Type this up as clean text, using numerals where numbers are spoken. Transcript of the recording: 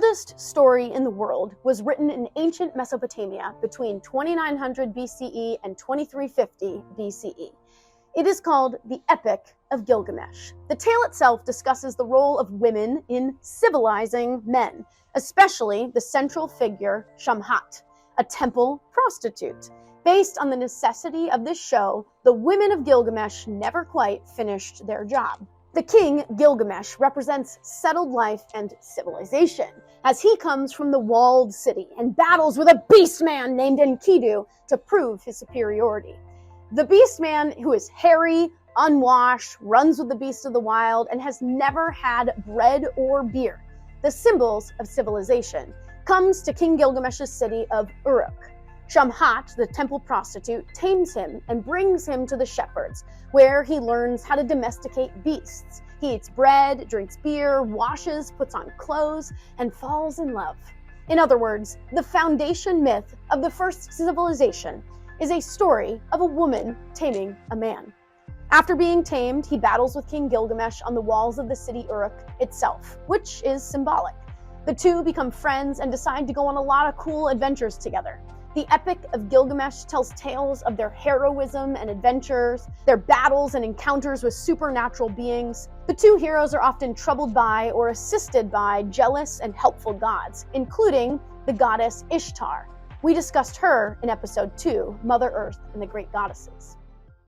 oldest story in the world was written in ancient Mesopotamia between 2900 BCE and 2350 BCE. It is called the Epic of Gilgamesh. The tale itself discusses the role of women in civilizing men, especially the central figure Shamhat, a temple prostitute. Based on the necessity of this show, the women of Gilgamesh never quite finished their job. The king, Gilgamesh, represents settled life and civilization, as he comes from the walled city and battles with a beast man named Enkidu to prove his superiority. The beast man, who is hairy, unwashed, runs with the beasts of the wild, and has never had bread or beer, the symbols of civilization, comes to King Gilgamesh's city of Uruk. Shamhat, the temple prostitute, tames him and brings him to the shepherds, where he learns how to domesticate beasts. He eats bread, drinks beer, washes, puts on clothes, and falls in love. In other words, the foundation myth of the first civilization is a story of a woman taming a man. After being tamed, he battles with King Gilgamesh on the walls of the city Uruk itself, which is symbolic. The two become friends and decide to go on a lot of cool adventures together. The Epic of Gilgamesh tells tales of their heroism and adventures, their battles and encounters with supernatural beings. The two heroes are often troubled by or assisted by jealous and helpful gods, including the goddess Ishtar. We discussed her in episode 2, Mother Earth and the Great Goddesses.